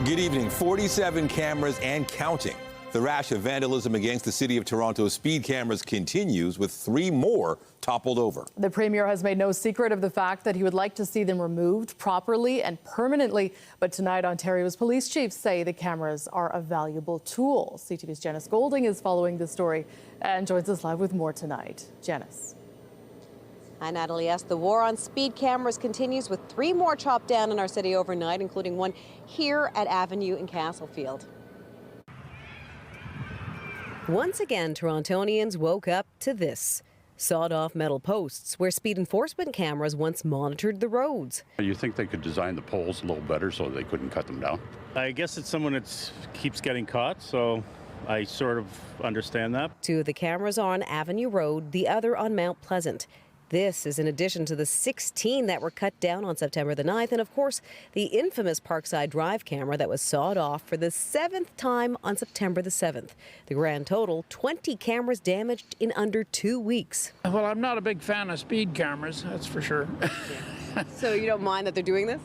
Good evening. 47 cameras and counting. The rash of vandalism against the City of Toronto's speed cameras continues, with 3 more toppled over. The Premier has made no secret of the fact that he would like to see them removed properly and permanently. But tonight, Ontario's police chiefs say the cameras are a valuable tool. CTV's Janice Golding is following the story and joins us live with more tonight. Janice. Hi, Natalie. Yes, the war on speed cameras continues, with 3 more chopped down in our city overnight, including one here at Avenue in Castlefield. Once again, Torontonians woke up to this. Sawed-off metal posts where speed enforcement cameras once monitored the roads. You think they could design the poles a little better so they couldn't cut them down? I guess it's someone that keeps getting caught, so I sort of understand that. 2 of the cameras are on Avenue Road, the other on Mount Pleasant. This is in addition to the 16 that were cut down on September the 9th, and of course, the infamous Parkside Drive camera that was sawed off for the 7th time on September the 7th. The grand total, 20 cameras damaged in under 2 weeks. Well, I'm not a big fan of speed cameras, that's for sure. So you don't mind that they're doing this?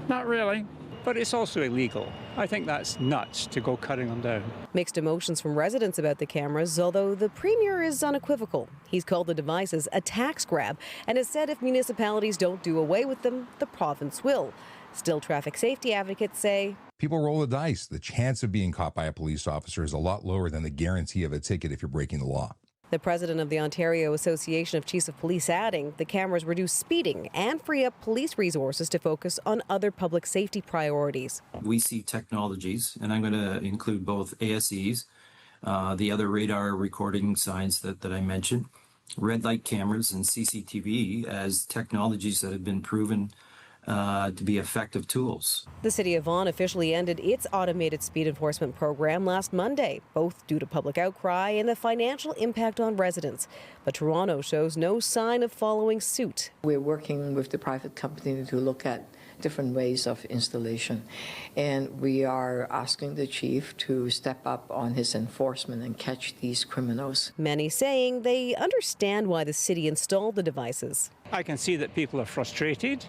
Not really. But it's also illegal. I think that's nuts to go cutting them down. Mixed emotions from residents about the cameras, although the Premier is unequivocal. He's called the devices a tax grab and has said if municipalities don't do away with them, the province will. Still, traffic safety advocates say people roll the dice. The chance of being caught by a police officer is a lot lower than the guarantee of a ticket if you're breaking the law. The president of the Ontario Association of Chiefs of Police adding the cameras reduce speeding and free up police resources to focus on other public safety priorities. We see technologies, and I'm going to include both ASEs, the other radar recording signs that I mentioned, red light cameras and CCTV as technologies that have been proven to be effective tools. The City of Vaughan officially ended its automated speed enforcement program last Monday, both due to public outcry and the financial impact on residents. But Toronto shows no sign of following suit. We're working with the private company to look at different ways of installation, and we are asking the chief to step up on his enforcement and catch these criminals. Many saying they understand why the city installed the devices. I can see that people are frustrated.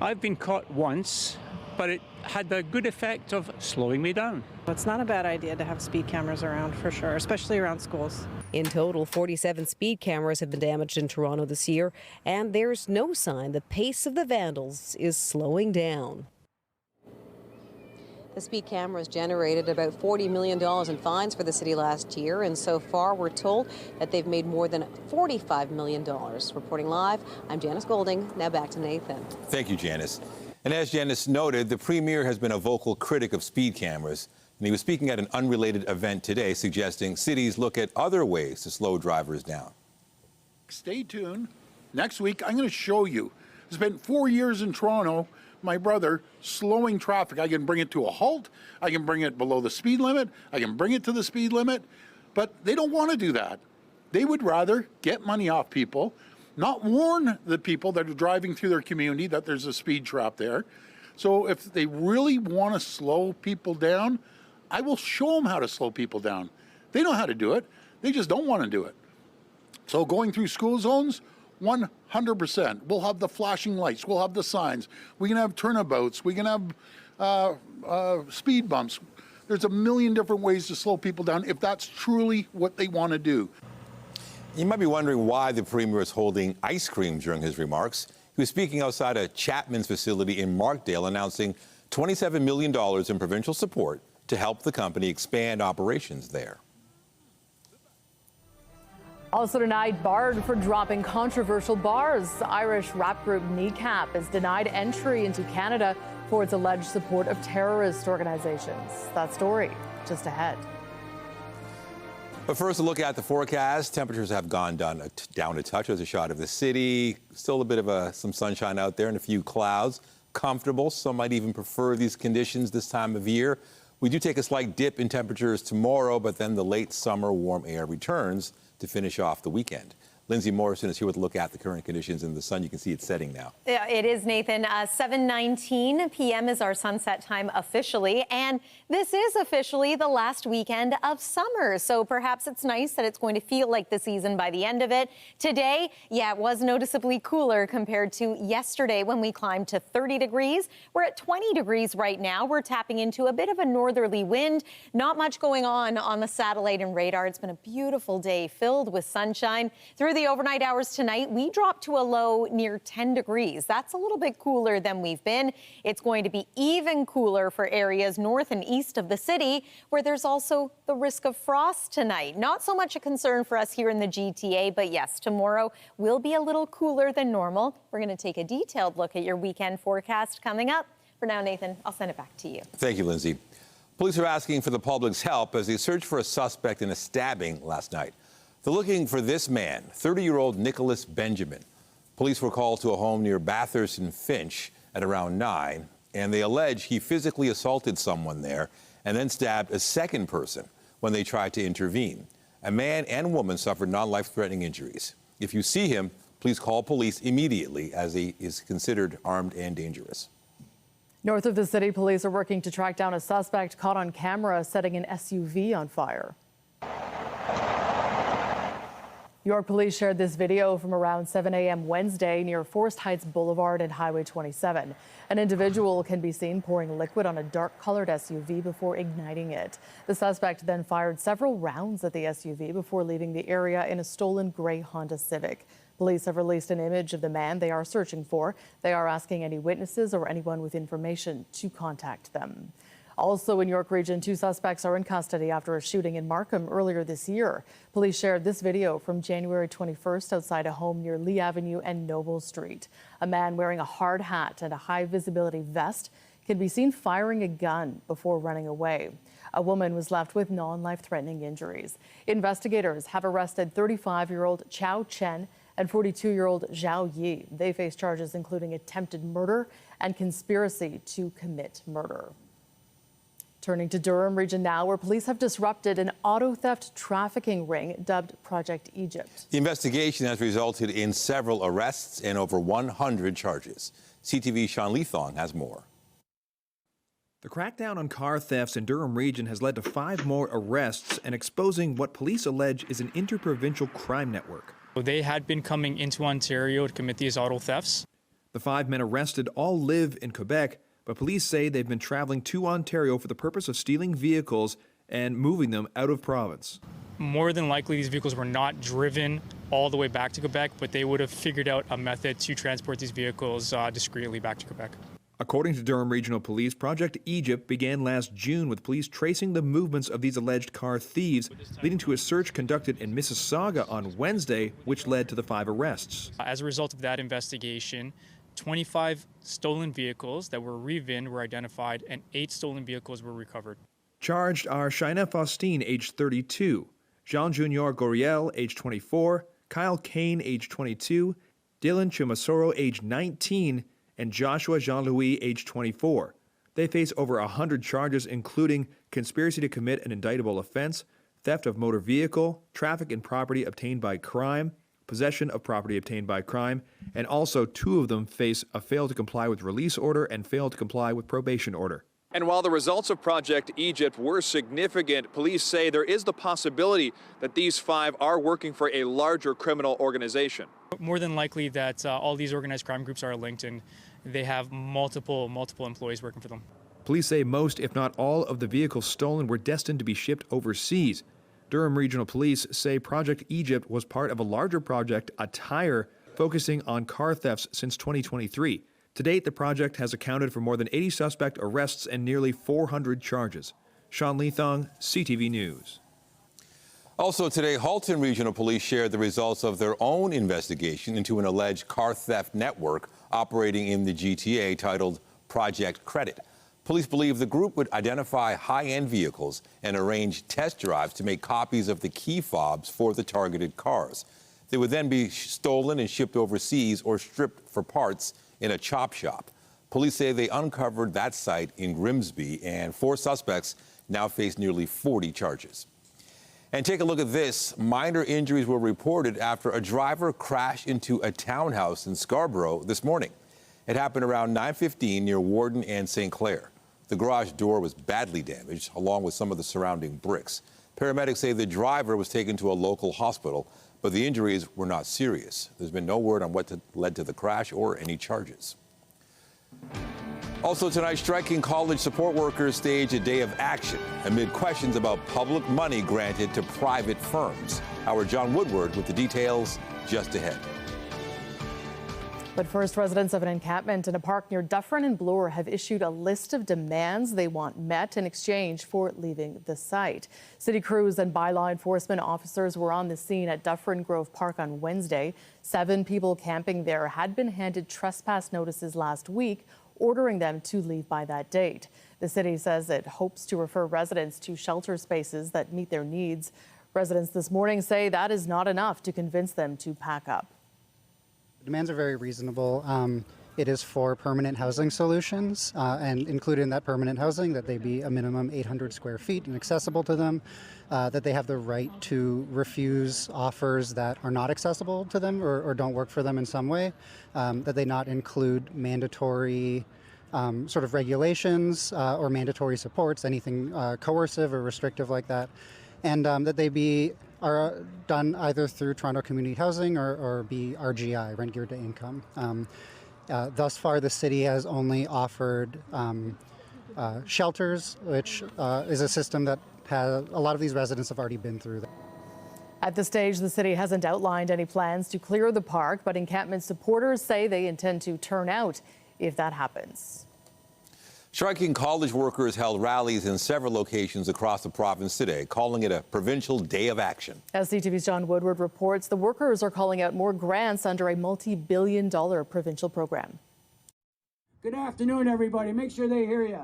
I've been caught once, but it had the good effect of slowing me down. It's not a bad idea to have speed cameras around, for sure, especially around schools. In total, 47 speed cameras have been damaged in Toronto this year, and there's no sign the pace of the vandals is slowing down. The speed cameras generated about $40 million in fines for the city last year, and so far we're told that they've made more than $45 million. Reporting live, I'm Janice Golding. Now back to Nathan. Thank you, Janice. And as Janice noted, the Premier has been a vocal critic of speed cameras, and he was speaking at an unrelated event today, suggesting cities look at other ways to slow drivers down. Stay tuned. Next week, I'm going to show you. I spent 4 years in Toronto, my brother, slowing traffic. I can bring it to a halt. I can bring it below the speed limit. I can bring it to the speed limit. But they don't want to do that. They would rather get money off people, not warn the people that are driving through their community that there's a speed trap there. So if they really want to slow people down, I will show them how to slow people down. They know how to do it. They just don't want to do it. So going through school zones, 100%. We'll have the flashing lights. We'll have the signs. We can have turnabouts. We can have speed bumps. There's a million different ways to slow people down if that's truly what they want to do. You might be wondering why the Premier is holding ice cream during his remarks. He was speaking outside a Chapman's facility in Markdale, announcing $27 million in provincial support to help the company expand operations there. Also tonight, barred for dropping controversial bars. Irish rap group Kneecap is denied entry into Canada for its alleged support of terrorist organizations. That story just ahead. But first, a look at the forecast. Temperatures have gone down a touch. There's a shot of the city. Still a bit of some sunshine out there and a few clouds. Comfortable. Some might even prefer these conditions this time of year. We do take a slight dip in temperatures tomorrow, but then the late summer warm air returns to finish off the weekend. Lindsay Morrison is here with a look at the current conditions in the sun. You can see it's setting now. Yeah, it is, Nathan. 7:19 p.m. is our sunset time officially, and this is officially the last weekend of summer. So perhaps it's nice that it's going to feel like the season by the end of it. Today, yeah, it was noticeably cooler compared to yesterday when we climbed to 30 degrees. We're at 20 degrees right now. We're tapping into a bit of a northerly wind. Not much going on the satellite and radar. It's been a beautiful day filled with sunshine. Through the overnight hours tonight, we dropped to a low near 10 degrees. That's a little bit cooler than we've been. It's going to be even cooler for areas north and east of the city, where there's also the risk of frost tonight. Not so much a concern for us here in the GTA, but yes, tomorrow will be a little cooler than normal. We're going to take a detailed look at your weekend forecast coming up. For now, Nathan, I'll send it back to you. Thank you, Lindsay. Police are asking for the public's help as they search for a suspect in a stabbing last night. They're looking for this man, 30-year-old Nicholas Benjamin. Police were called to a home near Bathurst and Finch at around 9, and they allege he physically assaulted someone there and then stabbed a second person when they tried to intervene. A man and woman suffered non-life-threatening injuries. If you see him, please call police immediately, as he is considered armed and dangerous. North of the city, police are working to track down a suspect caught on camera setting an SUV on fire. York police shared this video from around 7 a.m. Wednesday near Forest Heights Boulevard and Highway 27. An individual can be seen pouring liquid on a dark-colored SUV before igniting it. The suspect then fired several rounds at the SUV before leaving the area in a stolen gray Honda Civic. Police have released an image of the man they are searching for. They are asking any witnesses or anyone with information to contact them. Also in York Region, 2 suspects are in custody after a shooting in Markham earlier this year. Police shared this video from January 21st outside a home near Lee Avenue and Noble Street. A man wearing a hard hat and a high-visibility vest can be seen firing a gun before running away. A woman was left with non-life-threatening injuries. Investigators have arrested 35-year-old Chow Chen and 42-year-old Zhao Yi. They face charges including attempted murder and conspiracy to commit murder. Turning to Durham Region now, where police have disrupted an auto theft trafficking ring dubbed Project Egypt. The investigation has resulted in several arrests and over 100 charges. CTV's Sean Leathong has more. The crackdown on car thefts in Durham Region has led to 5 more arrests and exposing what police allege is an interprovincial crime network. They had been coming into Ontario to commit these auto thefts. The 5 men arrested all live in Quebec, but police say they've been traveling to Ontario for the purpose of stealing vehicles and moving them out of province. More than likely, these vehicles were not driven all the way back to Quebec, but they would have figured out a method to transport these vehicles discreetly back to Quebec. According to Durham Regional Police, Project Egypt began last June with police tracing the movements of these alleged car thieves, leading to a search conducted in Mississauga on Wednesday, which led to the 5 arrests. As a result of that investigation, 25 stolen vehicles that were re-VINed were identified and 8 stolen vehicles were recovered. Charged are Shaina Faustine, age 32, Jean-Junior Goriel, age 24, Kyle Kane, age 22, Dylan Chimasoro, age 19, and Joshua Jean-Louis, age 24. They face over 100 charges, including conspiracy to commit an indictable offense, theft of motor vehicle, traffic in property obtained by crime, possession of property obtained by crime, and also 2 of them face a fail to comply with release order and fail to comply with probation order. And while the results of Project Egypt were significant, police say there is the possibility that these 5 are working for a larger criminal organization. More than likely that all these organized crime groups are linked and they have multiple employees working for them. Police say most, if not all, of the vehicles stolen were destined to be shipped overseas. Durham Regional Police say Project Egypt was part of a larger project, Attire, focusing on car thefts since 2023. To date, the project has accounted for more than 80 suspect arrests and nearly 400 charges. Sean Leathong, CTV News. Also today, Halton Regional Police shared the results of their own investigation into an alleged car theft network operating in the GTA titled Project Credit. Police believe the group would identify high-end vehicles and arrange test drives to make copies of the key fobs for the targeted cars. They would then be stolen and shipped overseas or stripped for parts in a chop shop. Police say they uncovered that site in Grimsby, and 4 suspects now face nearly 40 charges. And take a look at this. Minor injuries were reported after a driver crashed into a townhouse in Scarborough this morning. It happened around 9:15 near Warden and St. Clair. The garage door was badly damaged, along with some of the surrounding bricks. Paramedics say the driver was taken to a local hospital, but the injuries were not serious. There's been no word on what led to the crash or any charges. Also tonight, striking college support workers stage a day of action amid questions about public money granted to private firms. Our John Woodward with the details just ahead. But first, residents of an encampment in a park near Dufferin and Bloor have issued a list of demands they want met in exchange for leaving the site. City crews and bylaw enforcement officers were on the scene at Dufferin Grove Park on Wednesday. 7 people camping there had been handed trespass notices last week, ordering them to leave by that date. The city says it hopes to refer residents to shelter spaces that meet their needs. Residents this morning say that is not enough to convince them to pack up. The demands are very reasonable. It is for permanent housing solutions, and included in that permanent housing that they be a minimum 800 square feet and accessible to them, that they have the right to refuse offers that are not accessible to them or don't work for them in some way, that they not include mandatory sort of regulations or mandatory supports, anything coercive or restrictive like that, and that they are done either through Toronto Community Housing or be RGI, rent geared to income. Thus far, the city has only offered shelters, which is a system that a lot of these residents have already been through. At this stage, the city hasn't outlined any plans to clear the park, but encampment supporters say they intend to turn out if that happens. Striking college workers held rallies in several locations across the province today, calling it a provincial day of action. As CTV's John Woodward reports, the workers are calling out more grants under a multi-billion-dollar provincial program. Good afternoon, everybody. Make sure they hear you.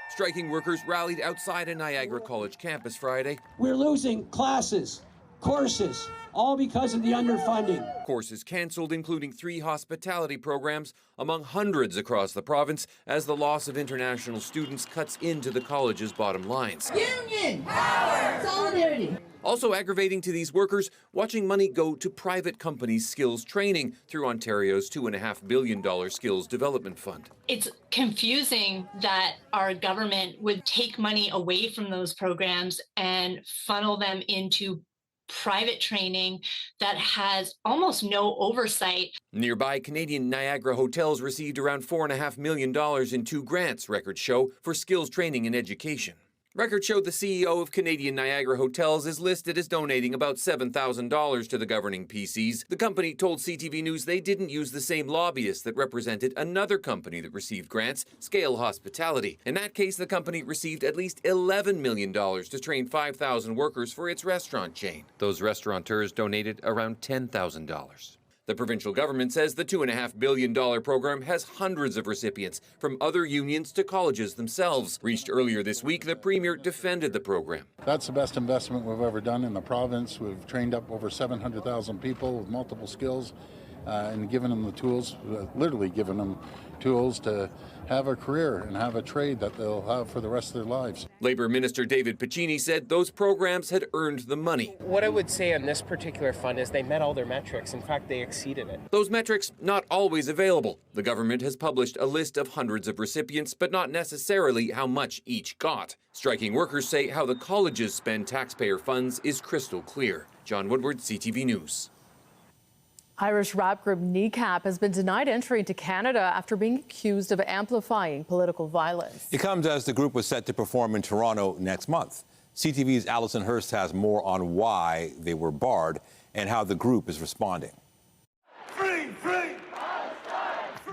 Striking workers rallied outside a Niagara College campus Friday. We're losing classes, courses, all because of the underfunding. Courses canceled, including 3 hospitality programs among hundreds across the province, as the loss of international students cuts into the college's bottom lines. Union power, solidarity. Also aggravating to these workers, watching money go to private companies' skills training through Ontario's $2.5 billion Skills Development Fund. It's confusing that our government would take money away from those programs and funnel them into private training that has almost no oversight. Nearby, Canadian Niagara Hotels received around $4.5 million in 2 grants, records show, for skills training and education. Records show the CEO of Canadian Niagara Hotels is listed as donating about $7,000 to the governing PCs. The company told CTV News they didn't use the same lobbyist that represented another company that received grants, Scale Hospitality. In that case, the company received at least $11 million to train 5,000 workers for its restaurant chain. Those restaurateurs donated around $10,000. The provincial government says the $2.5 billion program has hundreds of recipients, from other unions to colleges themselves. Reached earlier this week, the Premier defended the program. That's the best investment we've ever done in the province. We've trained up over 700,000 people with multiple skills and given them the tools, literally given them tools to have a career and have a trade that they'll have for the rest of their lives. Labour Minister David Piccini said those programs had earned the money. What I would say on this particular fund is they met all their metrics. In fact, they exceeded it. Those metrics not always available. The government has published a list of hundreds of recipients, but not necessarily how much each got. Striking workers say how the colleges spend taxpayer funds is crystal clear. John Woodward, CTV News. Irish rap group Kneecap has been denied entry into Canada after being accused of amplifying political violence. It comes as the group was set to perform in Toronto next month. CTV's Alison Hurst has more on why they were barred and how the group is responding. Free, free.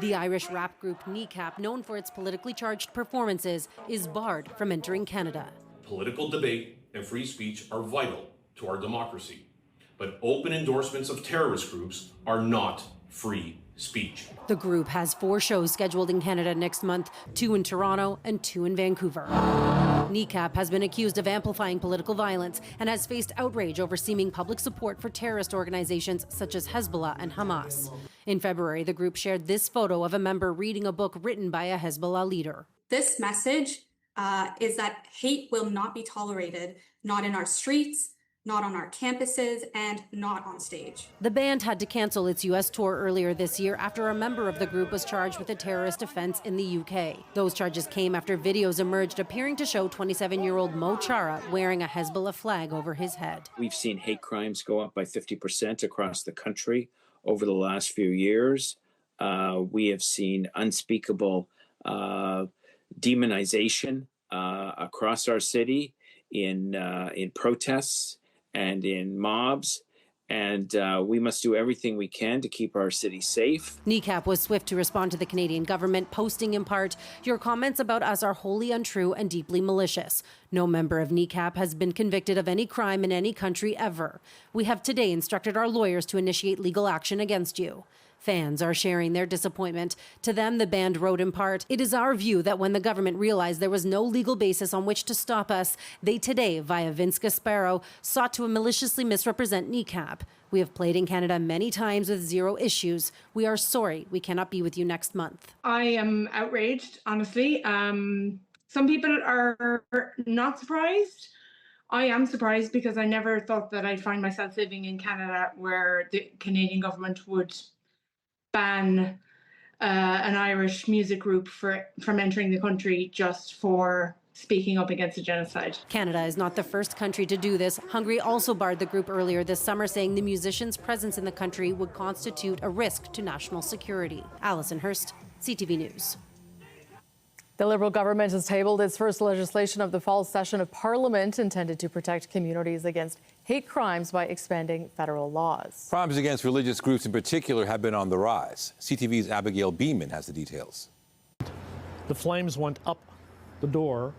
The Irish rap group Kneecap, known for its politically charged performances, is barred from entering Canada. Political debate and free speech are vital to our democracy. But open endorsements of terrorist groups are not free speech. The group has 4 shows scheduled in Canada next month, 2 in Toronto and 2 in Vancouver. Kneecap has been accused of amplifying political violence and has faced outrage over seeming public support for terrorist organizations such as Hezbollah and Hamas. In February, the group shared this photo of a member reading a book written by a Hezbollah leader. This message is that hate will not be tolerated, not in our streets, not on our campuses, and not on stage. The band had to cancel its U.S. tour earlier this year after a member of the group was charged with a terrorist offense in the U.K. Those charges came after videos emerged appearing to show 27-year-old Mo Chara wearing a Hezbollah flag over his head. We've seen hate crimes go up by 50% across the country over the last few years. We have seen unspeakable demonization across our city in protests and in mobs, and we must do everything we can to keep our city safe. NECAP was swift to respond to the Canadian government, posting in part, "Your comments about us are wholly untrue and deeply malicious. No member of NECAP has been convicted of any crime in any country ever. We have today instructed our lawyers to initiate legal action against you." Fans are sharing their disappointment. To them, the band wrote in part, "It is our view that when the government realized there was no legal basis on which to stop us, they today, via Vince Gasparo, sought to maliciously misrepresent NECAP. We have played in Canada many times with zero issues. We are sorry we cannot be with you next month." I am outraged, honestly. Some people are not surprised. I am surprised because I never thought that I'd find myself living in Canada where the Canadian government would ban an Irish music group from entering the country just for speaking up against a genocide. Canada is not the first country to do this. Hungary also barred the group earlier this summer, saying the musicians' presence in the country would constitute a risk to national security. Alison Hurst, CTV News. The Liberal government has tabled its first legislation of the fall session of Parliament intended to protect communities against hate crimes by expanding federal laws. Crimes against religious groups in particular have been on the rise. CTV's Abigail Beeman has the details. The flames went up the door.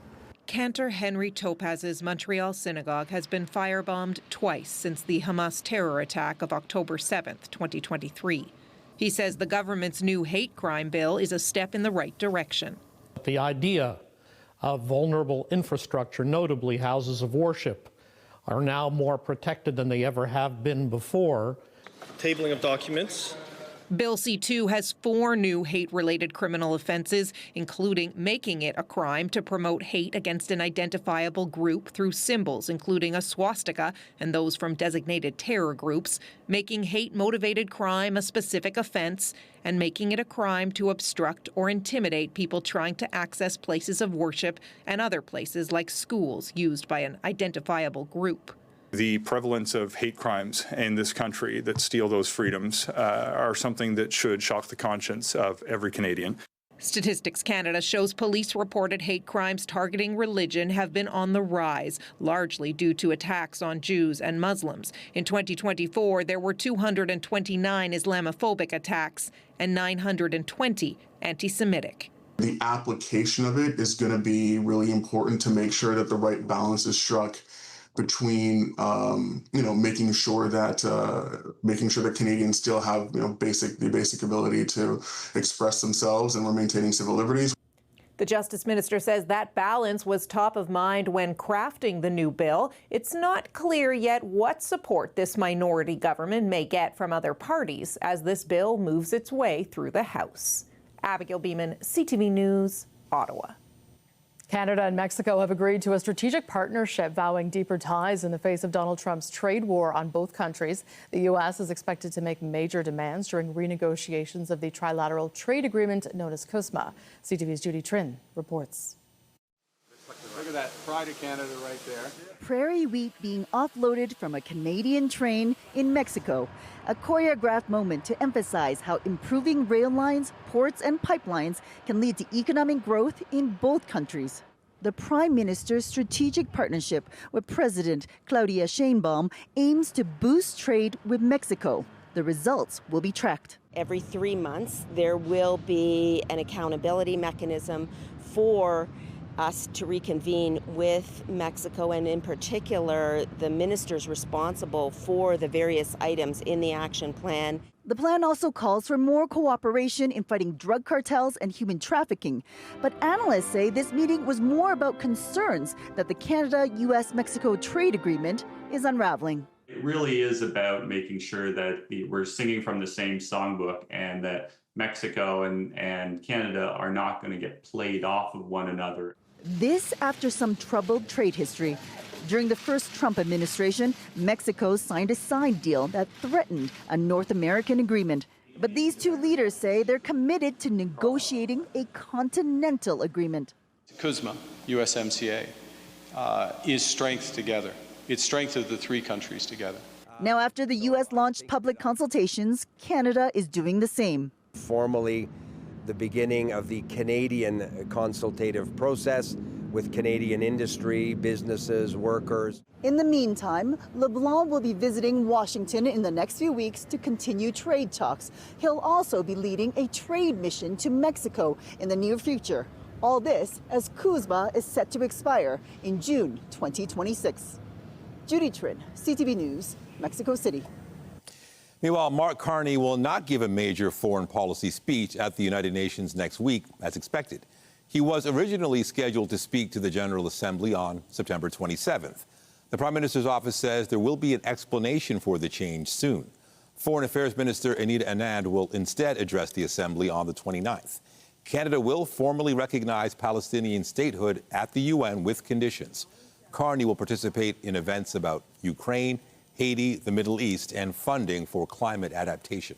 Cantor Henry Topaz's Montreal synagogue has been firebombed twice since the Hamas terror attack of October 7th, 2023. He says the government's new hate crime bill is a step in the right direction. The idea of vulnerable infrastructure, notably houses of worship, are now more protected than they ever have been before. Tabling of documents. Bill C-2 has 4 new hate-related criminal offenses, including making it a crime to promote hate against an identifiable group through symbols, including a swastika and those from designated terror groups, making hate-motivated crime a specific offense, and making it a crime to obstruct or intimidate people trying to access places of worship and other places like schools used by an identifiable group. The prevalence of hate crimes in this country that steal those freedoms are something that should shock the conscience of every Canadian. Statistics Canada shows police-reported hate crimes targeting religion have been on the rise, largely due to attacks on Jews and Muslims. In 2024, there were 229 Islamophobic attacks and 920 anti-Semitic. The application of it is going to be really important to make sure that the right balance is struck between, making sure that Canadians still have, the basic ability to express themselves, and we're maintaining civil liberties. The Justice Minister says that balance was top of mind when crafting the new bill. It's not clear yet what support this minority government may get from other parties as this bill moves its way through the House. Abigail Beeman, CTV News, Ottawa. Canada and Mexico have agreed to a strategic partnership vowing deeper ties in the face of Donald Trump's trade war on both countries. The U.S. is expected to make major demands during renegotiations of the trilateral trade agreement known as CUSMA. CTV's Judy Trin reports. Look at that, pride of Canada right there. Prairie wheat being offloaded from a Canadian train in Mexico. A choreographed moment to emphasize how improving rail lines, ports, and pipelines can lead to economic growth in both countries. The Prime Minister's strategic partnership with President Claudia Sheinbaum aims to boost trade with Mexico. The results will be tracked. Every 3 months, there will be an accountability mechanism for us to reconvene with Mexico, and in particular, the ministers responsible for the various items in the action plan. The plan also calls for more cooperation in fighting drug cartels and human trafficking. But analysts say this meeting was more about concerns that the Canada-US-Mexico trade agreement is unraveling. It really is about making sure that we're singing from the same songbook, and that Mexico and Canada are not going to get played off of one another. This after some troubled trade history. During the first Trump administration, Mexico signed a side deal that threatened a North American agreement. But these two leaders say they're committed to negotiating a continental agreement. CUSMA, USMCA, is strength together. It's strength of the three countries together. Now, after the U.S. launched public consultations, Canada is doing the same. Formally, the beginning of the Canadian consultative process with Canadian industry, businesses, workers. In the meantime, LeBlanc will be visiting Washington in the next few weeks to continue trade talks. He'll also be leading a trade mission to Mexico in the near future. All this as CUSMA is set to expire in June 2026. Judy Trin, CTV News, Mexico City. Meanwhile, Mark Carney will not give a major foreign policy speech at the United Nations next week, as expected. He was originally scheduled to speak to the General Assembly on September 27th. The Prime Minister's office says there will be an explanation for the change soon. Foreign Affairs Minister Anita Anand will instead address the Assembly on the 29th. Canada will formally recognize Palestinian statehood at the UN with conditions. Carney will participate in events about Ukraine, Haiti, the Middle East, and funding for climate adaptation.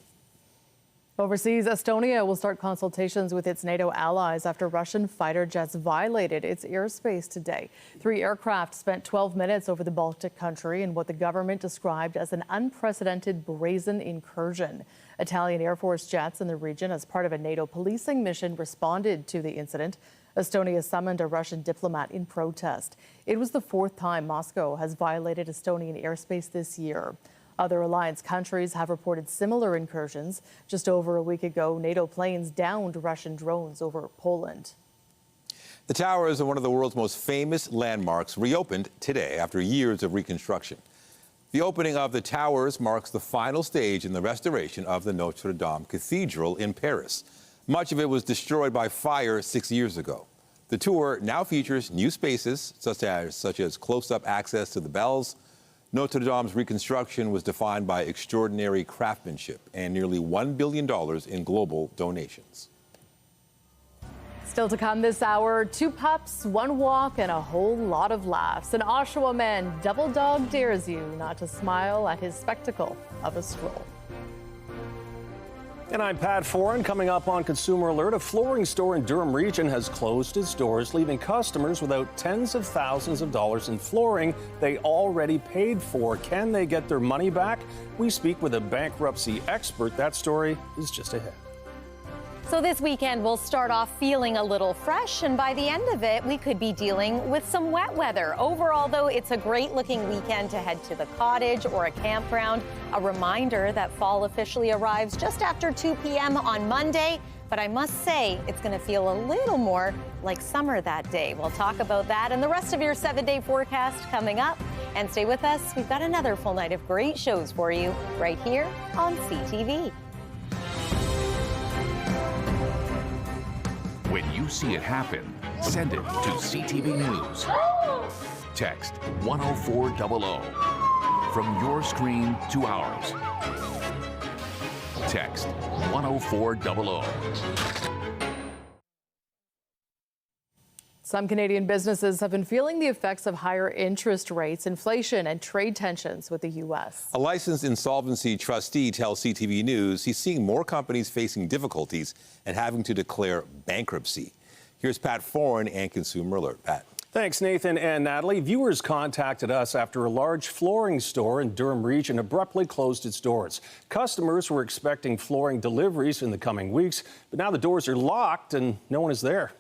Overseas, Estonia will start consultations with its NATO allies after Russian fighter jets violated its airspace today. 3 aircraft spent 12 minutes over the Baltic country in what the government described as an unprecedented brazen incursion. Italian Air Force jets in the region, as part of a NATO policing mission, responded to the incident. Estonia summoned a Russian diplomat in protest. It was the 4th time Moscow has violated Estonian airspace this year. Other alliance countries have reported similar incursions. Just over a week ago, NATO planes downed Russian drones over Poland. The towers of one of the world's most famous landmarks reopened today after years of reconstruction. The opening of the towers marks the final stage in the restoration of the Notre Dame Cathedral in Paris. Much of it was destroyed by fire 6 years ago. The tour now features new spaces, such as close-up access to the bells. Notre Dame's reconstruction was defined by extraordinary craftsmanship and nearly $1 billion in global donations. Still to come this hour, 2 pups, 1 walk, and a whole lot of laughs. An Oshawa man double dog dares you not to smile at his spectacle of a stroll. And I'm Pat Foran. Coming up on Consumer Alert, a flooring store in Durham Region has closed its doors, leaving customers without tens of thousands of dollars in flooring they already paid for. Can they get their money back? We speak with a bankruptcy expert. That story is just ahead. So this weekend we'll start off feeling a little fresh, and by the end of it we could be dealing with some wet weather. Overall, though, it's a great looking weekend to head to the cottage or a campground. A reminder that fall officially arrives just after 2 p.m. on Monday, but I must say it's going to feel a little more like summer that day. We'll talk about that and the rest of your 7-day forecast coming up. And stay with us. We've got another full night of great shows for you right here on CTV. When you see it happen, send it to CTV News. Text 10400 from your screen to ours. Text 10400. Some Canadian businesses have been feeling the effects of higher interest rates, inflation, and trade tensions with the U.S. A licensed insolvency trustee tells CTV News he's seeing more companies facing difficulties and having to declare bankruptcy. Here's Pat Foran and Consumer Alert. Pat. Thanks, Nathan and Natalie. Viewers contacted us after a large flooring store in Durham Region abruptly closed its doors. Customers were expecting flooring deliveries in the coming weeks, but now the doors are locked and no one is there.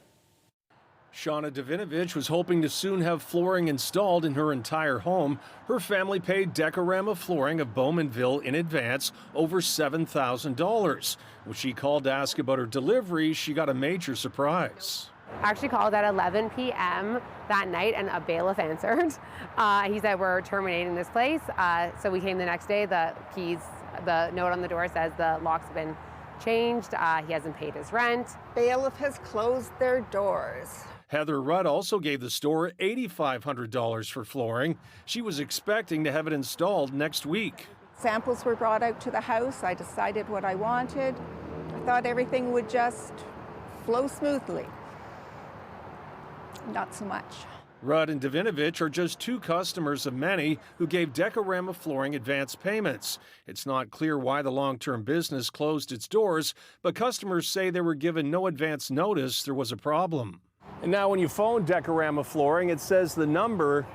Shauna Davinovich was hoping to soon have flooring installed in her entire home. Her family paid Decorama Flooring of Bowmanville in advance over $7,000. When she called to ask about her delivery, she got a major surprise. I actually called at 11 p.m. that night and a bailiff answered. He said, we're terminating this place. So we came the next day. The note on the door says the locks have been changed. He hasn't paid his rent. Bailiff has closed their doors. Heather Rudd also gave the store $8,500 for flooring. She was expecting to have it installed next week. Samples were brought out to the house. I decided what I wanted. I thought everything would just flow smoothly. not so much. Rudd and Davinovich are just two customers of many who gave Decorama Flooring advance payments. It's not clear why the long-term business closed its doors, but customers say they were given no advance notice there was a problem. And now when you phone Decorama Flooring, it says the number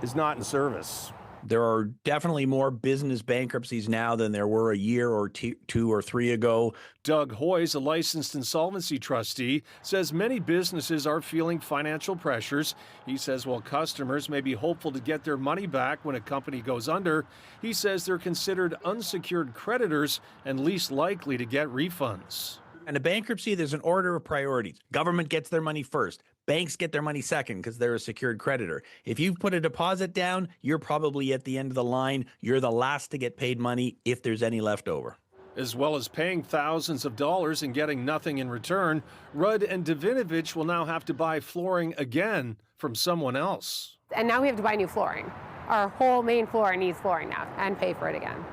is not in service. There are definitely more business bankruptcies now than there were a year or two or three ago. Doug Hoyes, a licensed insolvency trustee, says many businesses are feeling financial pressures. He says while customers may be hopeful to get their money back when a company goes under, he says they're considered unsecured creditors and least likely to get refunds. In a bankruptcy, there's an order of priorities. Government gets their money first. Banks get their money second because they're a secured creditor. If you put a deposit down, you're probably at the end of the line. You're the last to get paid money if there's any left over. As well as paying thousands of dollars and getting nothing in return, Rudd and Davinovich will now have to buy flooring again from someone else. And now we have to buy new flooring. Our whole main floor needs flooring now and pay for it again.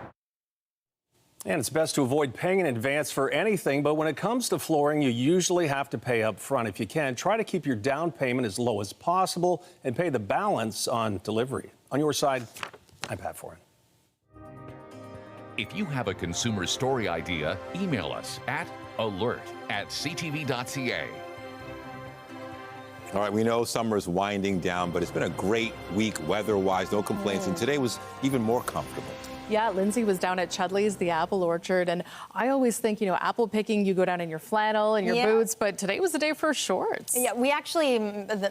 And it's best to avoid paying in advance for anything, but when it comes to flooring, you usually have to pay up front. If you can, try to keep your down payment as low as possible and pay the balance on delivery. On your side, I'm Pat Foran. If you have a consumer story idea, email us at alert@ctv.ca. All right, we know summer's winding down, but it's been a great week weather-wise, no complaints, and today was even more comfortable. Yeah, Lindsay was down at Chudley's, the apple orchard, and I always think, apple picking, you go down in your flannel and your boots, but today was the day for shorts. Yeah, we actually,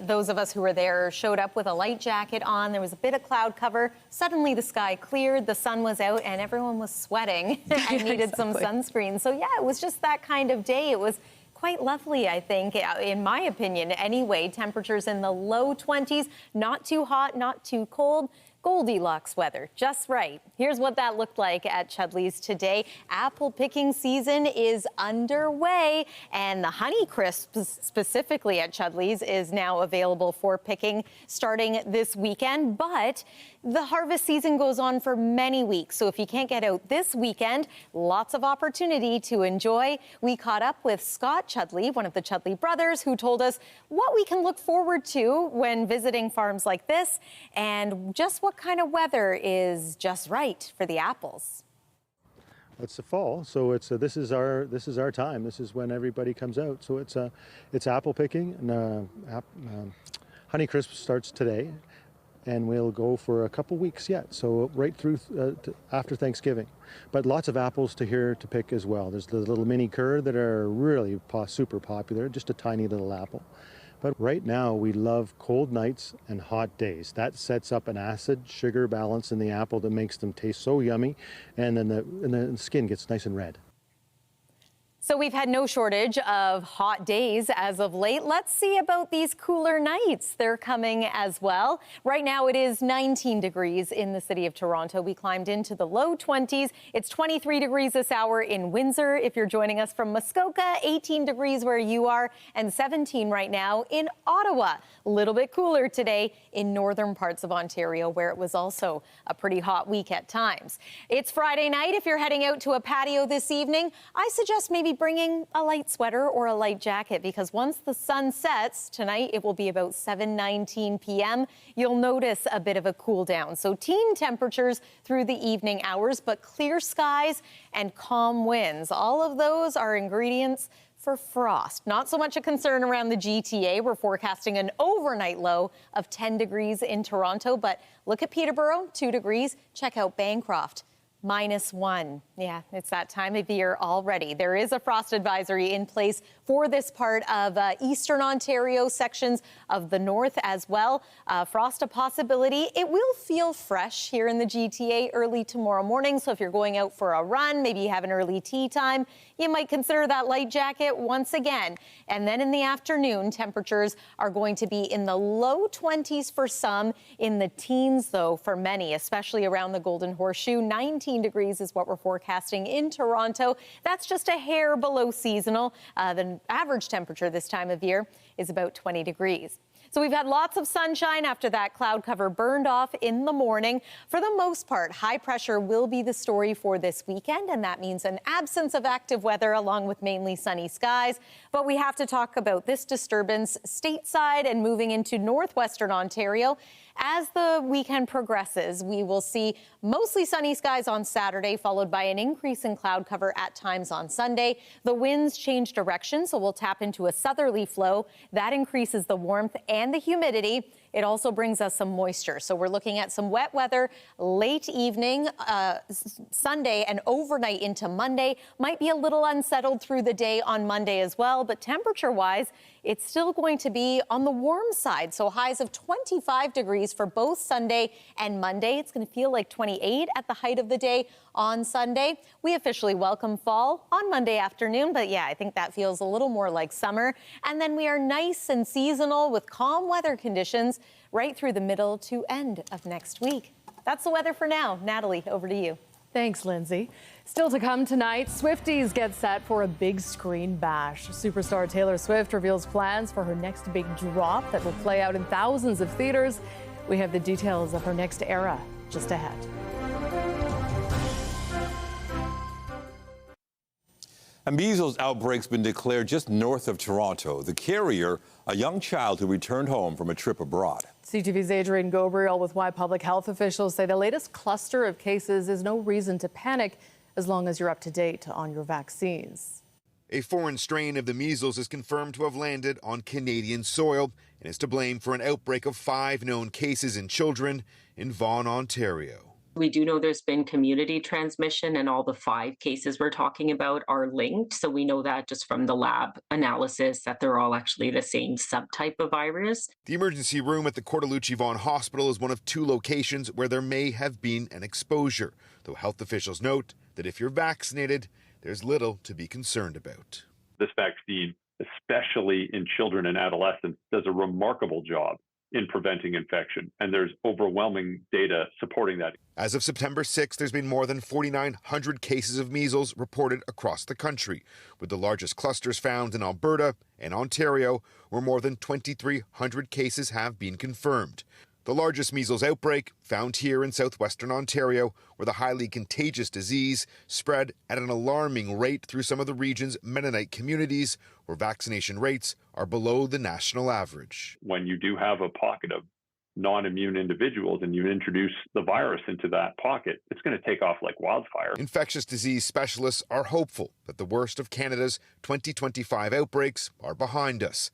those of us who were there, showed up with a light jacket on. There was a bit of cloud cover. Suddenly the sky cleared, the sun was out, and everyone was sweating and needed some sunscreen. So yeah, it was just that kind of day. It was quite lovely, I think, in my opinion. Anyway, temperatures in the low 20s, not too hot, not too cold. Goldilocks weather, just right. Here's what that looked like at Chudley's today. Apple picking season is underway, and the Honeycrisp specifically at Chudley's is now available for picking starting this weekend. But the harvest season goes on for many weeks, so if you can't get out this weekend, lots of opportunity to enjoy. We caught up with Scott Chudley, one of the Chudley brothers, who told us what we can look forward to when visiting farms like this and just what kind of weather is just right for the apples. It's the fall, so this is our time. This is when everybody comes out. So it's apple picking, and Honeycrisp starts today, and we'll go for a couple weeks yet. So right through after Thanksgiving, but lots of apples to pick as well. There's the little mini cur that are really super popular, just a tiny little apple. But right now, we love cold nights and hot days. That sets up an acid-sugar balance in the apple that makes them taste so yummy, and then the skin gets nice and red. So we've had no shortage of hot days as of late. Let's see about these cooler nights. They're coming as well. Right now it is 19 degrees in the city of Toronto. We climbed into the low 20s. It's 23 degrees this hour in Windsor. If you're joining us from Muskoka, 18 degrees where you are, and 17 right now in Ottawa. A little bit cooler today in northern parts of Ontario, where it was also a pretty hot week at times. It's Friday night. If you're heading out to a patio this evening, I suggest maybe bringing a light sweater or a light jacket, because once the sun sets tonight, it will be about 7:19 p.m. You'll notice a bit of a cool down. So teen temperatures through the evening hours, but clear skies and calm winds. All of those are ingredients for frost. Not so much a concern around the GTA. We're forecasting an overnight low of 10 degrees in Toronto, but look at Peterborough, 2 degrees. Check out Bancroft, -1. Yeah, it's that time of year already. There is a frost advisory in place for this part of eastern Ontario, sections of the north as well. Frost a possibility. It will feel fresh here in the GTA early tomorrow morning. So if you're going out for a run, maybe you have an early tea time, you might consider that light jacket once again. And then in the afternoon, temperatures are going to be in the low 20s for some, in the teens, though, for many, especially around the Golden Horseshoe. 19 degrees is what we're forecasting in Toronto. That's just a hair below seasonal. The average temperature this time of year is about 20 degrees. So we've had lots of sunshine after that cloud cover burned off in the morning. For the most part, high pressure will be the story for this weekend, and that means an absence of active weather along with mainly sunny skies. But we have to talk about this disturbance stateside and moving into northwestern Ontario. As the weekend progresses, we will see mostly sunny skies on Saturday, followed by an increase in cloud cover at times on Sunday. The winds change direction, so we'll tap into a southerly flow. That increases the warmth and the humidity. It also brings us some moisture. So we're looking at some wet weather late evening, Sunday and overnight into Monday. Might be a little unsettled through the day on Monday as well, but temperature-wise, it's still going to be on the warm side. So highs of 25 degrees for both Sunday and Monday. It's going to feel like 28 at the height of the day on Sunday. We officially welcome fall on Monday afternoon, but yeah, I think that feels a little more like summer. And then we are nice and seasonal with calm weather conditions right through the middle to end of next week. That's the weather for now. Natalie, over to you. Thanks, Lindsay. Still to come tonight, Swifties get set for a big screen bash. Superstar Taylor Swift reveals plans for her next big drop that will play out in thousands of theaters. We have the details of her next era just ahead. A measles outbreak's been declared just north of Toronto. The carrier, a young child who returned home from a trip abroad. CTV's Adrian Gobriel with why public health officials say the latest cluster of cases is no reason to panic as long as you're up to date on your vaccines. A foreign strain of the measles is confirmed to have landed on Canadian soil and is to blame for an outbreak of 5 known cases in children in Vaughan, Ontario. We do know there's been community transmission, and all the 5 cases we're talking about are linked. So we know that just from the lab analysis that they're all actually the same subtype of virus. The emergency room at the Cortellucci Vaughan Hospital is one of 2 locations where there may have been an exposure, though health officials note that if you're vaccinated, there's little to be concerned about. This vaccine, especially in children and adolescents, does a remarkable job in preventing infection, and there's overwhelming data supporting that. As of September 6th, there's been more than 4,900 cases of measles reported across the country, with the largest clusters found in Alberta and Ontario, where more than 2,300 cases have been confirmed. The largest measles outbreak found here in southwestern Ontario, where the highly contagious disease spread at an alarming rate through some of the region's Mennonite communities, where vaccination rates are below the national average. When you do have a pocket of non-immune individuals and you introduce the virus into that pocket, it's going to take off like wildfire. Infectious disease specialists are hopeful that the worst of Canada's 2025 outbreaks are behind us.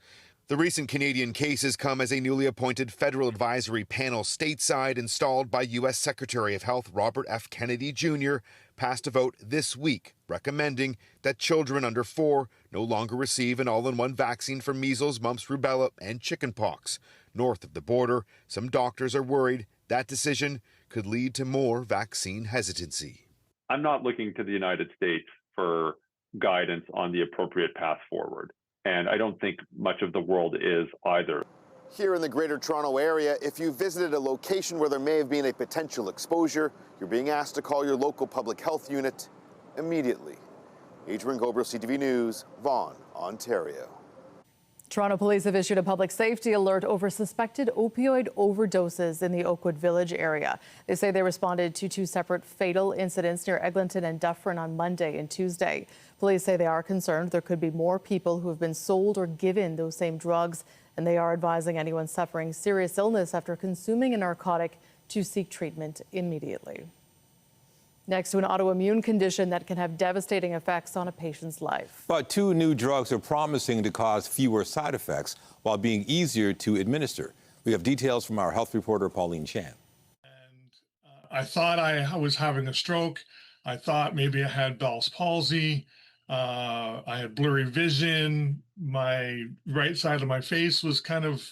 The recent Canadian cases come as a newly appointed federal advisory panel stateside installed by U.S. Secretary of Health Robert F. Kennedy Jr. passed a vote this week recommending that children under 4 no longer receive an all-in-one vaccine for measles, mumps, rubella, and chickenpox. North of the border, some doctors are worried that decision could lead to more vaccine hesitancy. I'm not looking to the United States for guidance on the appropriate path forward. And I don't think much of the world is either. Here in the Greater Toronto Area, if you visited a location where there may have been a potential exposure, you're being asked to call your local public health unit immediately. Adrian Gobriel, CTV News, Vaughan, Ontario. Toronto police have issued a public safety alert over suspected opioid overdoses in the Oakwood Village area. They say they responded to 2 separate fatal incidents near Eglinton and Dufferin on Monday and Tuesday. Police say they are concerned there could be more people who have been sold or given those same drugs, and they are advising anyone suffering serious illness after consuming a narcotic to seek treatment immediately. Next to an autoimmune condition that can have devastating effects on a patient's life. But 2 new drugs are promising to cause fewer side effects while being easier to administer. We have details from our health reporter, Pauline Chan. I thought I was having a stroke. I thought maybe I had Bell's palsy. I had blurry vision. My right side of my face was kind of,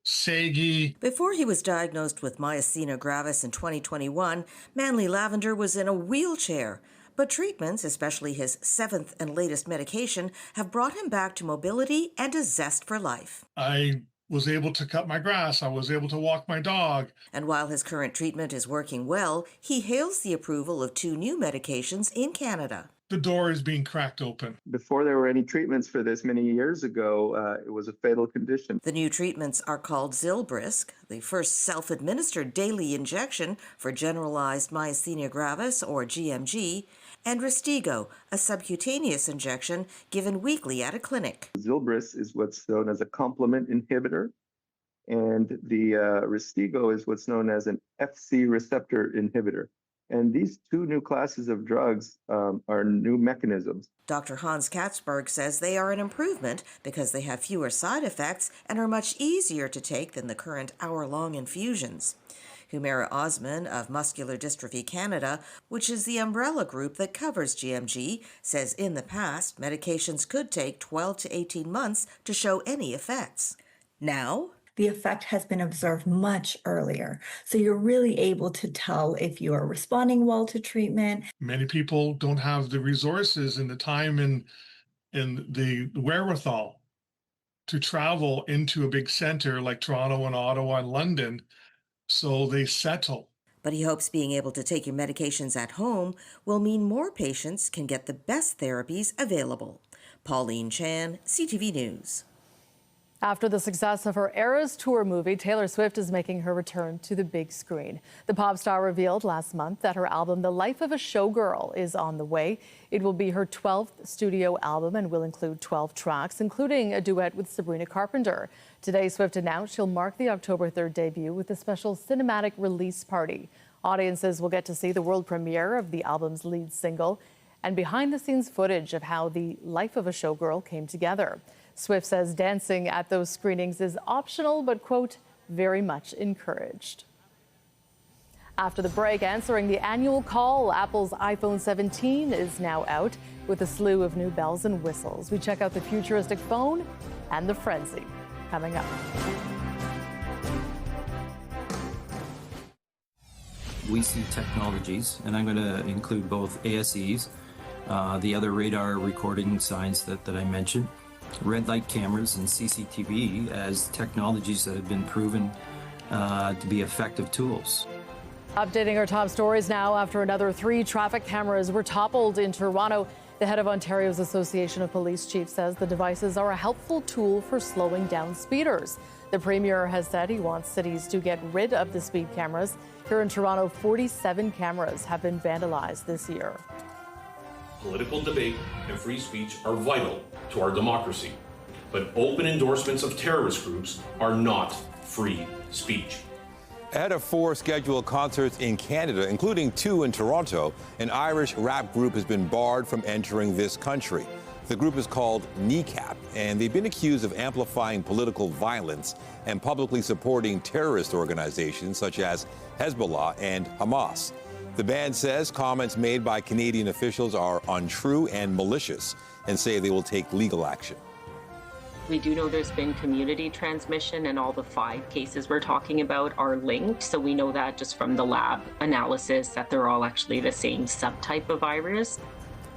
saggy. Before he was diagnosed with myasthenia gravis in 2021, Manly Lavender was in a wheelchair. But treatments, especially his 7th and latest medication, have brought him back to mobility and a zest for life. I was able to cut my grass. I was able to walk my dog. And while his current treatment is working well, he hails the approval of 2 new medications in Canada. the door is being cracked open. Before there were any treatments for this many years ago, it was a fatal condition. The new treatments are called Zilbrysq, the first self-administered daily injection for generalized myasthenia gravis, or GMG, and Restigo, a subcutaneous injection given weekly at a clinic. Zilbrysq is what's known as a complement inhibitor, and the Restigo is what's known as an FC receptor inhibitor. And these two new classes of drugs are new mechanisms. Dr. Hans Katzberg says they are an improvement because they have fewer side effects and are much easier to take than the current hour-long infusions. Humera Osman of Muscular Dystrophy Canada, which is the umbrella group that covers GMG, says in the past, medications could take 12 to 18 months to show any effects. Now, the effect has been observed much earlier. So you're really able to tell if you are responding well to treatment. Many people don't have the resources and the time and the wherewithal to travel into a big center like Toronto and Ottawa and London, so they settle. But he hopes being able to take your medications at home will mean more patients can get the best therapies available. Pauline Chan, CTV News. After the success of her Eras Tour movie, Taylor Swift is making her return to the big screen. The pop star revealed last month that her album, The Life of a Showgirl, is on the way. It will be her 12th studio album and will include 12 tracks, including a duet with Sabrina Carpenter. Today, Swift announced she'll mark the October 3rd debut with a special cinematic release party. Audiences will get to see the world premiere of the album's lead single and behind-the-scenes footage of how The Life of a Showgirl came together. Swift says dancing at those screenings is optional, but, quote, very much encouraged. After the break, answering the annual call, Apple's iPhone 17 is now out with a slew of new bells and whistles. We check out the futuristic phone and the frenzy coming up. We see technologies, and I'm going to include both ASEs, the other radar recording signs that I mentioned, red light cameras and CCTV as technologies that have been proven to be effective tools. Updating our top stories now after another 3 traffic cameras were toppled in Toronto. The head of Ontario's Association of Police Chiefs says the devices are a helpful tool for slowing down speeders. The Premier has said he wants cities to get rid of the speed cameras. Here in Toronto, 47 cameras have been vandalized this year. Political debate and free speech are vital to our democracy, but open endorsements of terrorist groups are not free speech. Ahead of 4 scheduled concerts in Canada, including 2 in Toronto, an Irish rap group has been barred from entering this country. The group is called Kneecap, and they've been accused of amplifying political violence and publicly supporting terrorist organizations such as Hezbollah and Hamas. The band says comments made by Canadian officials are untrue and malicious and say they will take legal action. We do know there's been community transmission, and all the 5 cases we're talking about are linked. So we know that just from the lab analysis that they're all actually the same subtype of virus.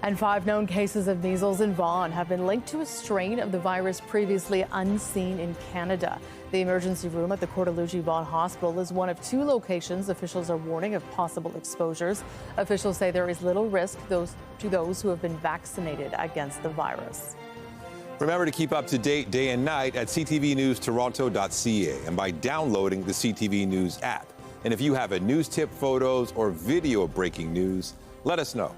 And 5 known cases of measles in Vaughan have been linked to a strain of the virus previously unseen in Canada. The emergency room at the Cortellucci Vaughan Hospital is one of 2 locations officials are warning of possible exposures. Officials say there is little risk to those who have been vaccinated against the virus. Remember to keep up to date day and night at ctvnewstoronto.ca and by downloading the CTV News app. And if you have a news tip, photos, or video of breaking news, let us know.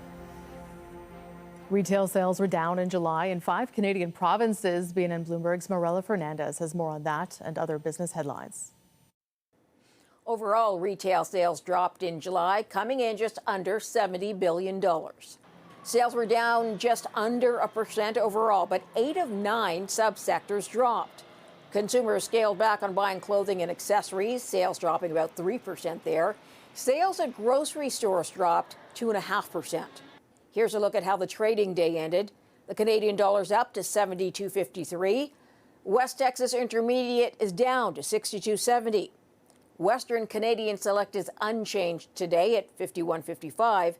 Retail sales were down in July in 5 Canadian provinces. BNN Bloomberg's Marella Fernandez has more on that and other business headlines. Overall, retail sales dropped in July, coming in just under $70 billion. Sales were down just under 1% overall, but 8 of 9 subsectors dropped. Consumers scaled back on buying clothing and accessories, sales dropping about 3% there. Sales at grocery stores dropped 2.5%. Here's a look at how the trading day ended. The Canadian dollar's up to 72.53. West Texas Intermediate is down to 62.70. Western Canadian Select is unchanged today at 51.55.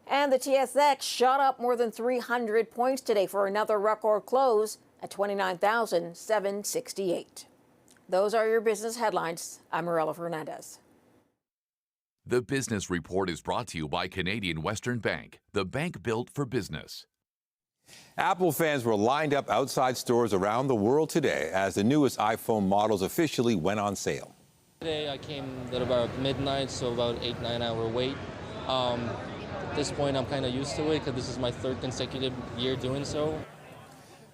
And the TSX shot up more than 300 points today for another record close at 29,768. Those are your business headlines. I'm Marella Fernandez. The Business Report is brought to you by Canadian Western Bank, the bank built for business. Apple fans were lined up outside stores around the world today as the newest iPhone models officially went on sale. Today I came at about midnight, so about 8-9 hour wait. At this point I'm kind of used to it because this is my third consecutive year doing so.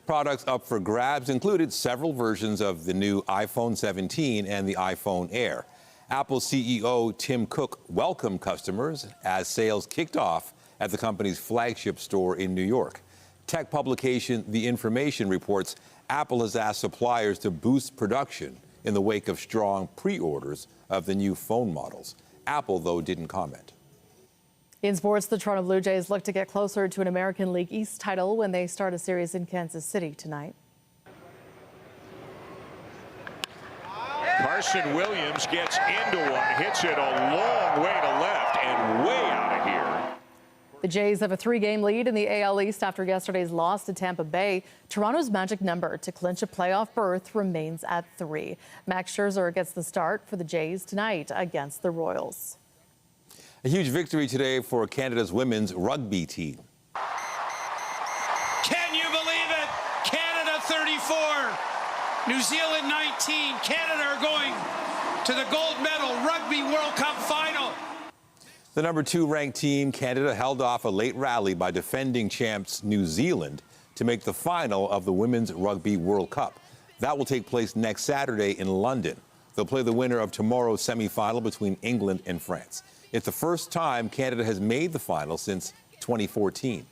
Products up for grabs included several versions of the new iPhone 17 and the iPhone Air. Apple CEO Tim Cook welcomed customers as sales kicked off at the company's flagship store in New York. Tech publication The Information reports Apple has asked suppliers to boost production in the wake of strong pre-orders of the new phone models. Apple, though, didn't comment. In sports, the Toronto Blue Jays look to get closer to an American League East title when they start a series in Kansas City tonight. Carson Williams gets into one, hits it a long way to left and way out of here. The Jays have a 3-game lead in the AL East after yesterday's loss to Tampa Bay. Toronto's magic number to clinch a playoff berth remains at 3. Max Scherzer gets the start for the Jays tonight against the Royals. A huge victory today for Canada's women's rugby team. Can you believe it? Canada 34, New Zealand 19. Canada are going to the gold medal Rugby World Cup final. The number 2 ranked team, Canada, held off a late rally by defending champs New Zealand to make the final of the Women's Rugby World Cup. That will take place next Saturday in London. They'll play the winner of tomorrow's semifinal between England and France. It's the first time Canada has made the final since 2014.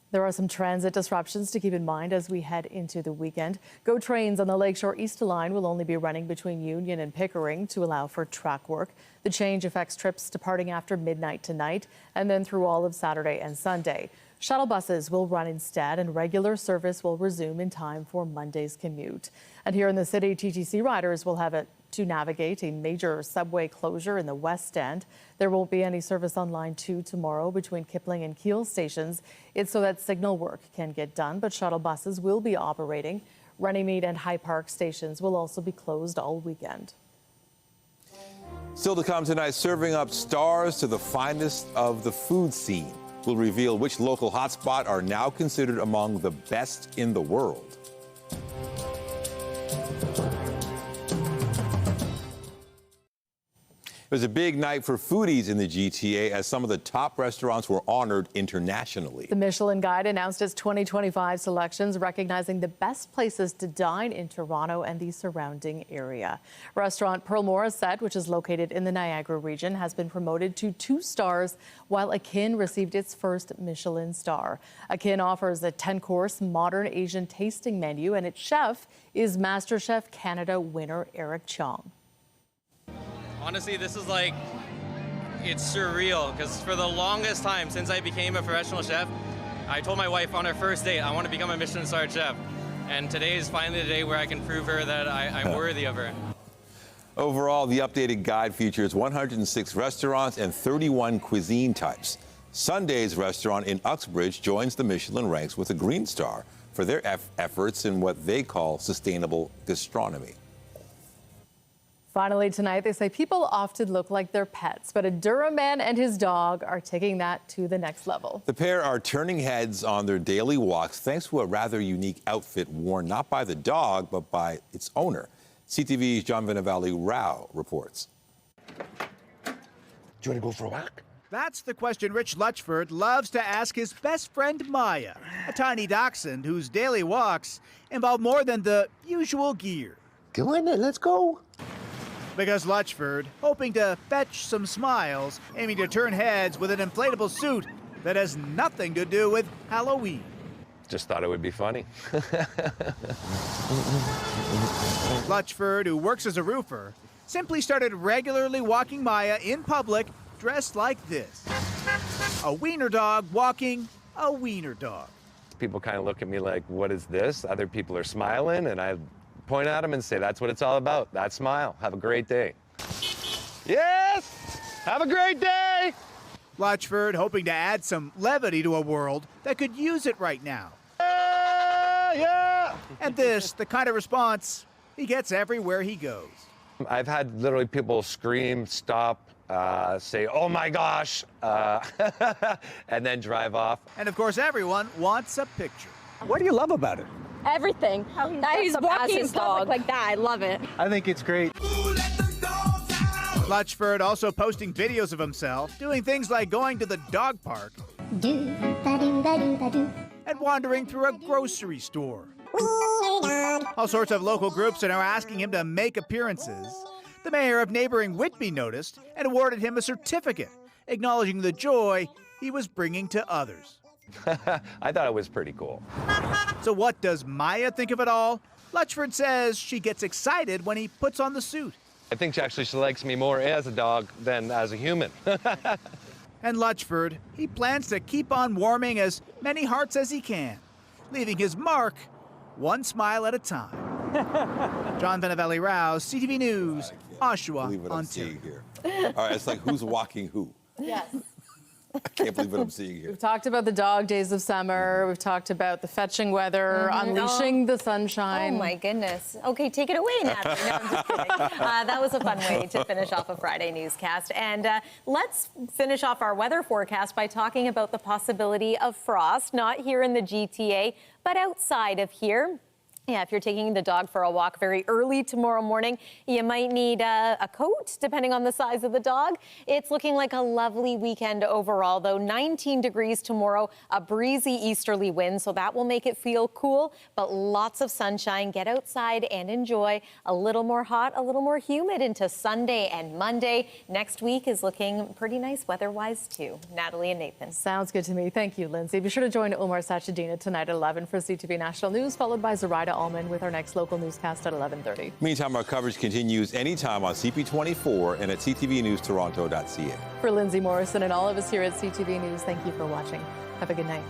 There are some transit disruptions to keep in mind as we head into the weekend. GO trains on the Lakeshore East Line will only be running between Union and Pickering to allow for track work. The change affects trips departing after midnight tonight and then through all of Saturday and Sunday. Shuttle buses will run instead and regular service will resume in time for Monday's commute. And here in the city, TTC riders will have to navigate a major subway closure in the West End. There won't be any service on Line 2 tomorrow between Kipling and Keele stations. It's so that signal work can get done, but shuttle buses will be operating. Runnymede and High Park stations will also be closed all weekend. Still to come tonight, serving up stars to the finest of the food scene. We'll reveal which local hotspot are now considered among the best in the world. It was a big night for foodies in the GTA as some of the top restaurants were honored internationally. The Michelin Guide announced its 2025 selections, recognizing the best places to dine in Toronto and the surrounding area. Restaurant Pearl Morissette, which is located in the Niagara region, has been promoted to 2 stars, while Akin received its first Michelin star. Akin offers a 10-course modern Asian tasting menu, and its chef is MasterChef Canada winner Eric Chong. Honestly, this is like, it's surreal because for the longest time since I became a professional chef, I told my wife on our first date, I want to become a Michelin-starred chef. And today is finally the day where I can prove her that I'm worthy of her. Overall, the updated guide features 106 restaurants and 31 cuisine types. Sunday's restaurant in Uxbridge joins the Michelin ranks with a green star for their efforts in what they call sustainable gastronomy. Finally tonight, they say people often look like their pets, but a Durham man and his dog are taking that to the next level. The pair are turning heads on their daily walks thanks to a rather unique outfit worn not by the dog, but by its owner. CTV's John Vinavalli Rao reports. Do you want to go for a walk? That's the question Rich Lutchford loves to ask his best friend Maya, a tiny dachshund whose daily walks involve more than the usual gear. Go on then, let's go. Because Lutchford, hoping to fetch some smiles, aiming to turn heads with an inflatable suit that has nothing to do with Halloween. Just thought it would be funny. Lutchford, who works as a roofer, simply started regularly walking Maya in public dressed like this. A wiener dog walking a wiener dog. People kind of look at me like, what is this? Other people are smiling, and I point at them and say, that's what it's all about. That smile. Have a great day. Yes! Have a great day! Lutchford hoping to add some levity to a world that could use it right now. Yeah! And this, the kind of response he gets everywhere he goes. I've had literally people scream, stop, say, oh my gosh, and then drive off. And of course, everyone wants a picture. What do you love about it? Everything. That he's walking in public like that. I love it. I think it's great. Lutchford also posting videos of himself doing things like going to the dog park and wandering through a grocery store. All sorts of local groups are now asking him to make appearances. The mayor of neighboring Whitby noticed and awarded him a certificate, acknowledging the joy he was bringing to others. I thought it was pretty cool. So what does Maya think of it all? Lutchford says she gets excited when he puts on the suit. I think she likes me more as a dog than as a human. And Lutchford, he plans to keep on warming as many hearts as he can, leaving his mark one smile at a time. John Benavelli-Rouse, CTV News, Oshawa, Ontario. All right, it's like who's walking who? Yes. I can't believe what I'm seeing here. We've talked about the dog days of summer. We've talked about the fetching weather, unleashing the sunshine. Oh, my goodness. Okay, take it away, Natalie. No, I'm just kidding. That was a fun way to finish off a Friday newscast. And let's finish off our weather forecast by talking about the possibility of frost, not here in the GTA, but outside of here. Yeah, if you're taking the dog for a walk very early tomorrow morning, you might need a coat, depending on the size of the dog. It's looking like a lovely weekend overall, though. 19 degrees tomorrow, a breezy easterly wind, so that will make it feel cool, but lots of sunshine. Get outside and enjoy. A little more hot, a little more humid into Sunday and Monday. Next week is looking pretty nice weather-wise, too. Natalie and Nathan. Sounds good to me. Thank you, Lindsay. Be sure to join Omar Sachedina tonight at 11 for CTV National News, followed by Zoraida Allman with our next local newscast at 11:30. Meantime, our coverage continues anytime on CP24 and at ctvnewstoronto.ca. For Lindsay Morrison and all of us here at CTV News, thank you for watching. Have a good night.